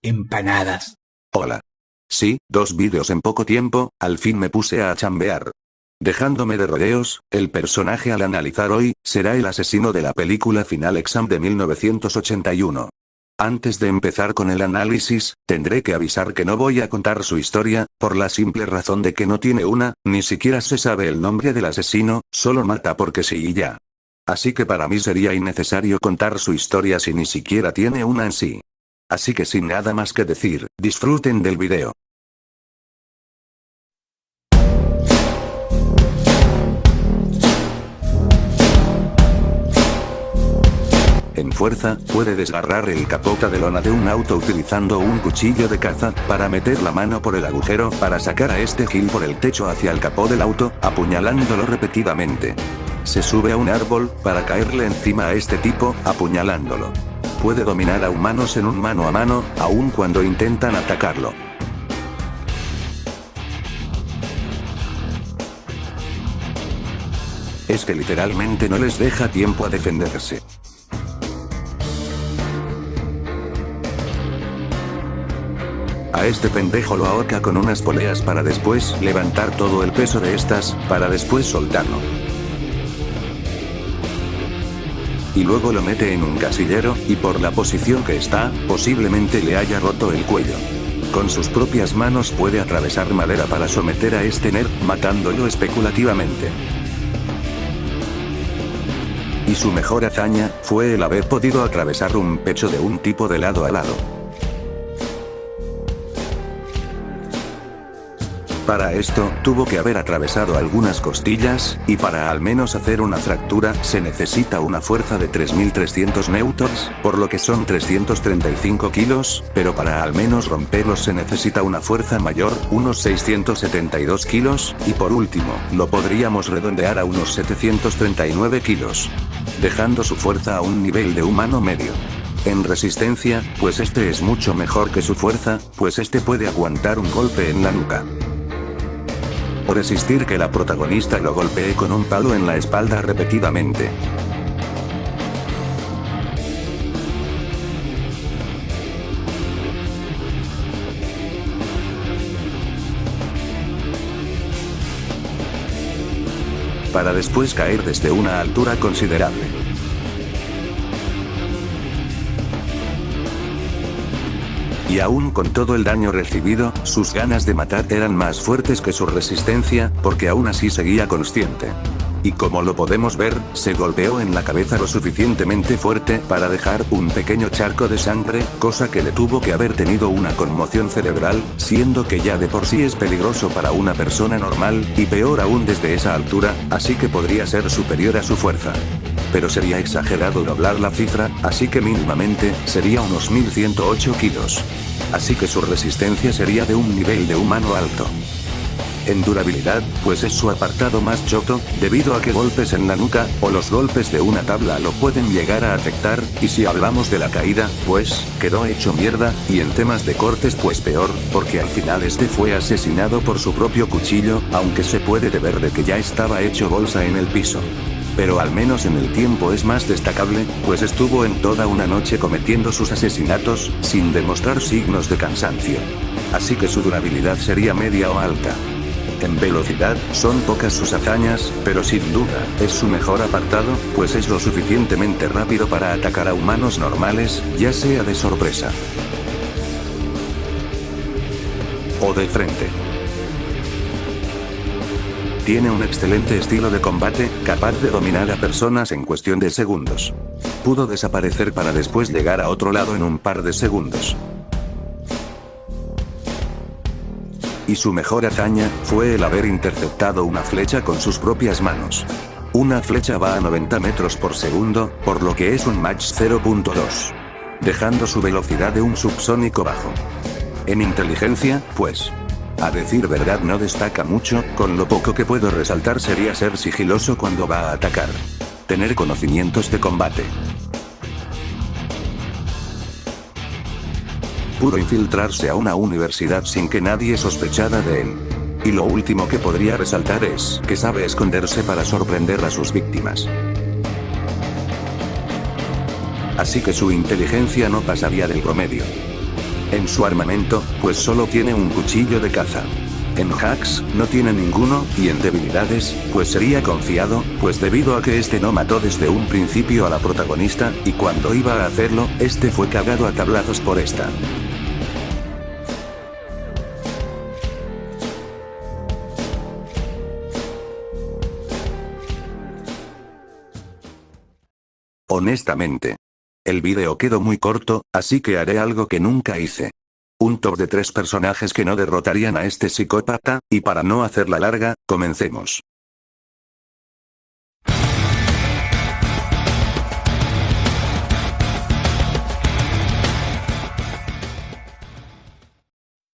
empanadas. Hola. Sí, 2 vídeos en poco tiempo, al fin me puse a chambear. Dejándome de rodeos, el personaje al analizar hoy, será el asesino de la película Final Exam de 1981. Antes de empezar con el análisis, tendré que avisar que no voy a contar su historia, por la simple razón de que no tiene una, ni siquiera se sabe el nombre del asesino, solo mata porque sí y ya. Así que para mí sería innecesario contar su historia si ni siquiera tiene una en sí. Así que sin nada más que decir, disfruten del video. En fuerza, puede desgarrar el capota de lona de un auto utilizando un cuchillo de caza, para meter la mano por el agujero para sacar a este gil por el techo hacia el capó del auto, apuñalándolo repetidamente. Se sube a un árbol, para caerle encima a este tipo, apuñalándolo. Puede dominar a humanos en un mano a mano, aun cuando intentan atacarlo. Es que literalmente no les deja tiempo a defenderse. A este pendejo lo ahorca con unas poleas para después levantar todo el peso de estas, para después soltarlo. Y luego lo mete en un casillero, y por la posición que está, posiblemente le haya roto el cuello. Con sus propias manos puede atravesar madera para someter a este nerd, matándolo especulativamente. Y su mejor hazaña, fue el haber podido atravesar un pecho de un tipo de lado a lado. Para esto, tuvo que haber atravesado algunas costillas, y para al menos hacer una fractura, se necesita una fuerza de 3300 newtons, por lo que son 335 kilos, pero para al menos romperlos se necesita una fuerza mayor, unos 672 kilos, y por último, lo podríamos redondear a unos 739 kilos. Dejando su fuerza a un nivel de humano medio. En resistencia, pues este es mucho mejor que su fuerza, pues este puede aguantar un golpe en la nuca. O resistir que la protagonista lo golpee con un palo en la espalda repetidamente. Para después caer desde una altura considerable. Y aún con todo el daño recibido, sus ganas de matar eran más fuertes que su resistencia, porque aún así seguía consciente. Y como lo podemos ver, se golpeó en la cabeza lo suficientemente fuerte para dejar un pequeño charco de sangre, cosa que le tuvo que haber tenido una conmoción cerebral, siendo que ya de por sí es peligroso para una persona normal, y peor aún desde esa altura, así que podría ser superior a su fuerza. Pero sería exagerado doblar la cifra, así que mínimamente, sería unos 1108 kilos. Así que su resistencia sería de un nivel de humano alto. En durabilidad, pues es su apartado más choto, debido a que golpes en la nuca, o los golpes de una tabla lo pueden llegar a afectar, y si hablamos de la caída, pues, quedó hecho mierda, y en temas de cortes pues peor, porque al final este fue asesinado por su propio cuchillo, aunque se puede deber de que ya estaba hecho bolsa en el piso. Pero al menos en el tiempo es más destacable, pues estuvo en toda una noche cometiendo sus asesinatos, sin demostrar signos de cansancio. Así que su durabilidad sería media o alta. En velocidad, son pocas sus hazañas, pero sin duda, es su mejor apartado, pues es lo suficientemente rápido para atacar a humanos normales, ya sea de sorpresa o de frente. Tiene un excelente estilo de combate, capaz de dominar a personas en cuestión de segundos. Pudo desaparecer para después llegar a otro lado en un par de segundos. Y su mejor hazaña, fue el haber interceptado una flecha con sus propias manos. Una flecha va a 90 metros por segundo, por lo que es un Mach 0.2. Dejando su velocidad de un subsónico bajo. En inteligencia, pues, a decir verdad no destaca mucho, con lo poco que puedo resaltar sería ser sigiloso cuando va a atacar. Tener conocimientos de combate. Pudo infiltrarse a una universidad sin que nadie sospechara de él. Y lo último que podría resaltar es que sabe esconderse para sorprender a sus víctimas. Así que su inteligencia no pasaría del promedio. En su armamento, pues solo tiene un cuchillo de caza. En hacks, no tiene ninguno, y en debilidades, pues sería confiado, pues debido a que este no mató desde un principio a la protagonista, y cuando iba a hacerlo, este fue cagado a tablazos por esta. Honestamente, el vídeo quedó muy corto, así que haré algo que nunca hice. Un top de 3 personajes que no derrotarían a este psicópata, y para no hacerla larga, comencemos.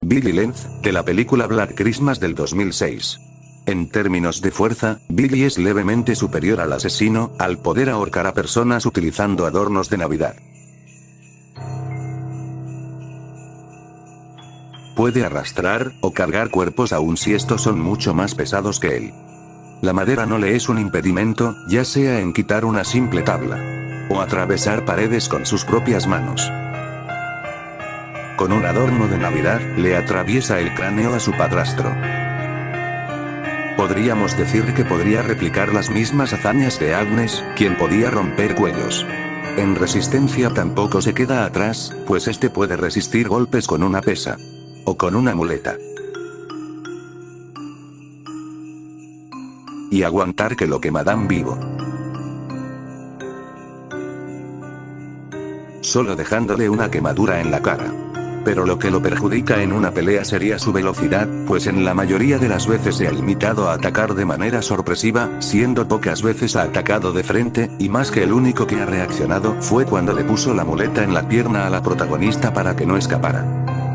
Billy Lenz, de la película Black Christmas del 2006. En términos de fuerza, Billy es levemente superior al asesino, al poder ahorcar a personas utilizando adornos de Navidad. Puede arrastrar, o cargar cuerpos aun si estos son mucho más pesados que él. La madera no le es un impedimento, ya sea en quitar una simple tabla, o atravesar paredes con sus propias manos. Con un adorno de Navidad, le atraviesa el cráneo a su padrastro. Podríamos decir que podría replicar las mismas hazañas de Agnes, quien podía romper cuellos. En resistencia tampoco se queda atrás, pues este puede resistir golpes con una pesa. O con una muleta. Y aguantar que lo quemaran vivo. Solo dejándole una quemadura en la cara. Pero lo que lo perjudica en una pelea sería su velocidad, pues en la mayoría de las veces se ha limitado a atacar de manera sorpresiva, siendo pocas veces ha atacado de frente, y más que el único que ha reaccionado fue cuando le puso la muleta en la pierna a la protagonista para que no escapara.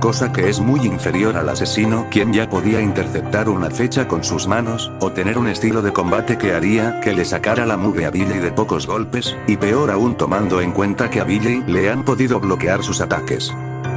Cosa que es muy inferior al asesino, quien ya podía interceptar una flecha con sus manos, o tener un estilo de combate que haría que le sacara la mugre a Billy de pocos golpes, y peor aún tomando en cuenta que a Billy le han podido bloquear sus ataques.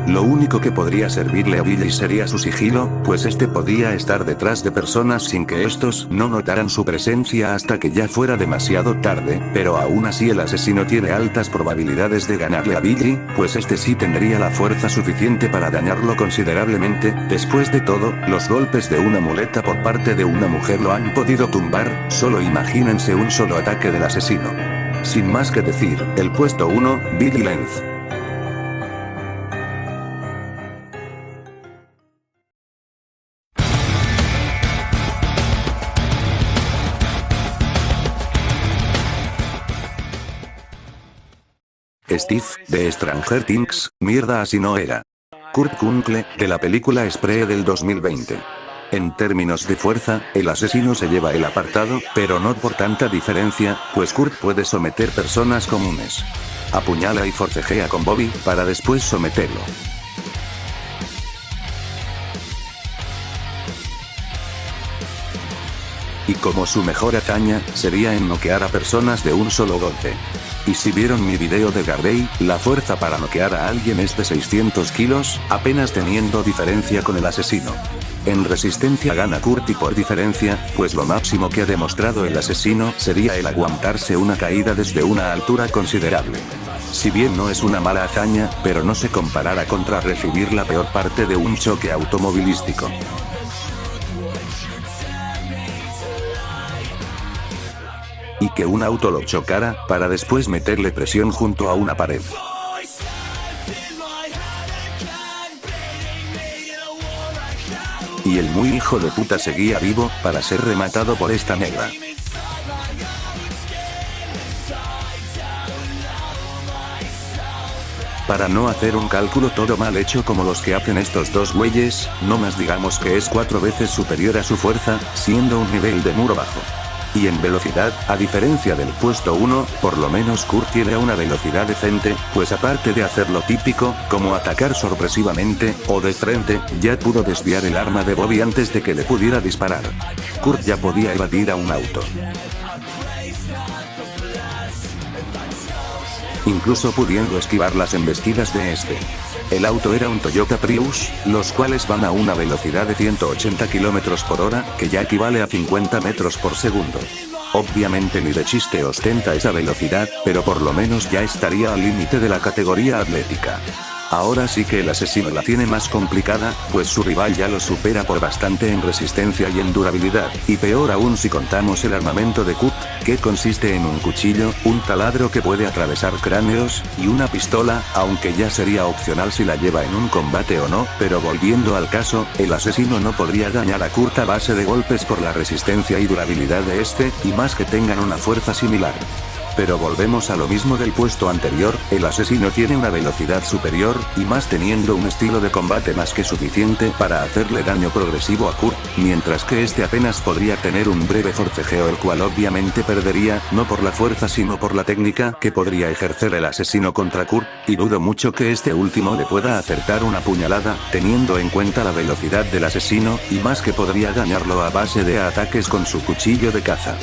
Lo único que podría servirle a Billy sería su sigilo, pues este podía estar detrás de personas sin que estos no notaran su presencia hasta que ya fuera demasiado tarde, pero aún así el asesino tiene altas probabilidades de ganarle a Billy, pues este sí tendría la fuerza suficiente para dañarlo considerablemente. Después de todo, los golpes de una muleta por parte de una mujer lo han podido tumbar, solo imagínense un solo ataque del asesino. Sin más que decir, el puesto 1, Billy Lenz. Steve, de Stranger Things, mierda así no era. Kurt Kunkel, de la película Spree del 2020. En términos de fuerza, el asesino se lleva el apartado, pero no por tanta diferencia, pues Kurt puede someter personas comunes. Apuñala y forcejea con Bobby, para después someterlo. Y como su mejor hazaña, sería en noquear a personas de un solo golpe. Y si vieron mi video de Gardey, la fuerza para noquear a alguien es de 600 kilos, apenas teniendo diferencia con el asesino. En resistencia gana Kurt y por diferencia, pues lo máximo que ha demostrado el asesino sería el aguantarse una caída desde una altura considerable. Si bien no es una mala hazaña, pero no se comparará contra recibir la peor parte de un choque automovilístico. Y que un auto lo chocara, para después meterle presión junto a una pared. Y el muy hijo de puta seguía vivo, para ser rematado por esta negra. Para no hacer un cálculo todo mal hecho como los que hacen estos dos güeyes, no más digamos que es 4 veces superior a su fuerza, siendo un nivel de muro bajo. Y en velocidad, a diferencia del puesto 1, por lo menos Kurt tiene una velocidad decente, pues aparte de hacer lo típico, como atacar sorpresivamente, o de frente, ya pudo desviar el arma de Bobby antes de que le pudiera disparar. Kurt ya podía evadir a un auto. Incluso pudiendo esquivar las embestidas de este. El auto era un Toyota Prius, los cuales van a una velocidad de 180 km por hora, que ya equivale a 50 metros por segundo. Obviamente ni de chiste ostenta esa velocidad, pero por lo menos ya estaría al límite de la categoría atlética. Ahora sí que el asesino la tiene más complicada, pues su rival ya lo supera por bastante en resistencia y en durabilidad, y peor aún si contamos el armamento de Kurt, que consiste en un cuchillo, un taladro que puede atravesar cráneos, y una pistola, aunque ya sería opcional si la lleva en un combate o no, pero volviendo al caso, el asesino no podría dañar a Kurt a base de golpes por la resistencia y durabilidad de este, y más que tengan una fuerza similar. Pero volvemos a lo mismo del puesto anterior, el asesino tiene una velocidad superior, y más teniendo un estilo de combate más que suficiente para hacerle daño progresivo a Kurt, mientras que este apenas podría tener un breve forcejeo el cual obviamente perdería, no por la fuerza sino por la técnica que podría ejercer el asesino contra Kurt, y dudo mucho que este último le pueda acertar una puñalada, teniendo en cuenta la velocidad del asesino, y más que podría dañarlo a base de ataques con su cuchillo de caza.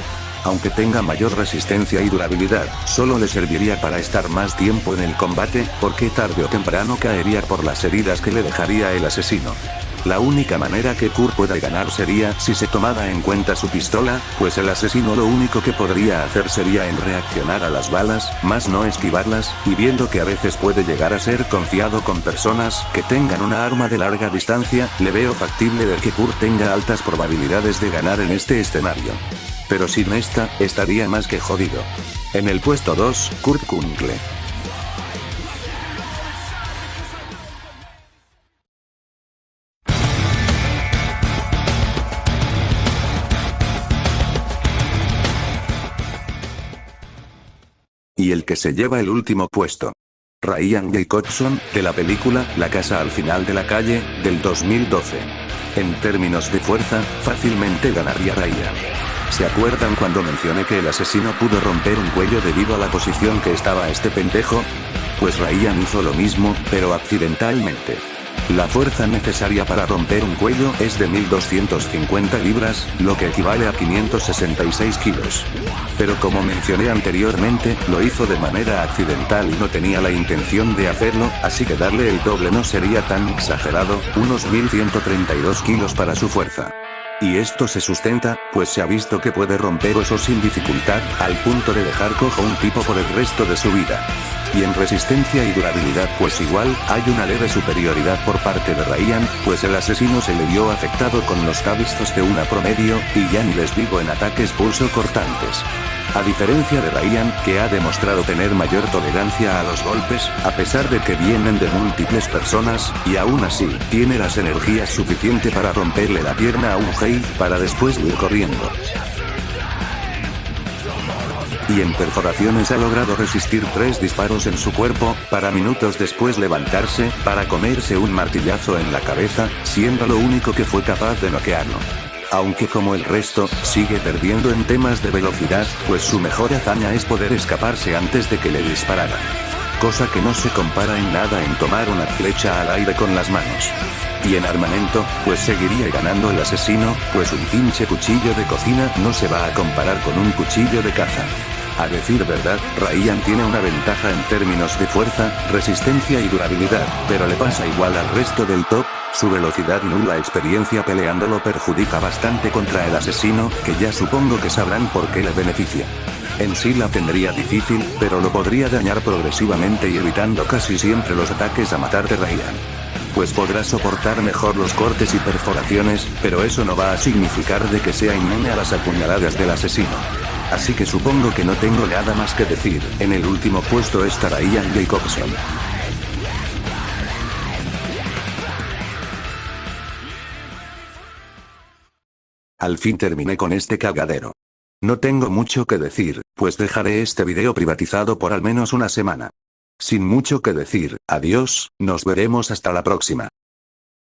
Aunque tenga mayor resistencia y durabilidad, solo le serviría para estar más tiempo en el combate, porque tarde o temprano caería por las heridas que le dejaría el asesino. La única manera que Kurt pueda ganar sería si se tomara en cuenta su pistola, pues el asesino lo único que podría hacer sería en reaccionar a las balas, más no esquivarlas, y viendo que a veces puede llegar a ser confiado con personas que tengan una arma de larga distancia, le veo factible de que Kurt tenga altas probabilidades de ganar en este escenario. Pero sin esta, estaría más que jodido. En el puesto 2, Kurt Kunkel. Y el que se lleva el último puesto. Ryan Jacobson, de la película La casa al final de la calle, del 2012. En términos de fuerza, fácilmente ganaría Ryan. ¿Se acuerdan cuando mencioné que el asesino pudo romper un cuello debido a la posición que estaba este pendejo? Pues Ryan hizo lo mismo, pero accidentalmente. La fuerza necesaria para romper un cuello es de 1250 libras, lo que equivale a 566 kilos. Pero como mencioné anteriormente, lo hizo de manera accidental y no tenía la intención de hacerlo, así que darle el doble no sería tan exagerado, unos 1132 kilos para su fuerza. Y esto se sustenta, pues se ha visto que puede romper huesos sin dificultad, al punto de dejar cojo a un tipo por el resto de su vida. Y en resistencia y durabilidad pues igual, hay una leve superioridad por parte de Ryan, pues el asesino se le vio afectado con los tabistos de una promedio, y ya ni les digo en ataques pulso cortantes. A diferencia de Ryan, que ha demostrado tener mayor tolerancia a los golpes, a pesar de que vienen de múltiples personas, y aún así, tiene las energías suficientes para romperle la pierna a un Hei, para después huir corriendo. Y en perforaciones ha logrado resistir 3 disparos en su cuerpo, para minutos después levantarse, para comerse un martillazo en la cabeza, siendo lo único que fue capaz de noquearlo. Aunque como el resto, sigue perdiendo en temas de velocidad, pues su mejor hazaña es poder escaparse antes de que le dispararan. Cosa que no se compara en nada en tomar una flecha al aire con las manos. Y en armamento, pues seguiría ganando el asesino, pues un pinche cuchillo de cocina no se va a comparar con un cuchillo de caza. A decir verdad, Ryan tiene una ventaja en términos de fuerza, resistencia y durabilidad, pero le pasa igual al resto del top, su velocidad y nula experiencia peleando lo perjudica bastante contra el asesino, que ya supongo que sabrán por qué le beneficia. En sí la tendría difícil, pero lo podría dañar progresivamente y evitando casi siempre los ataques a matar de Ryan. Pues podrá soportar mejor los cortes y perforaciones, pero eso no va a significar de que sea inmune a las apuñaladas del asesino. Así que supongo que no tengo nada más que decir, en el último puesto estará Ryan Jacobson. Al fin terminé con este cagadero. No tengo mucho que decir, pues dejaré este video privatizado por al menos una semana. Sin mucho que decir, adiós, nos veremos hasta la próxima.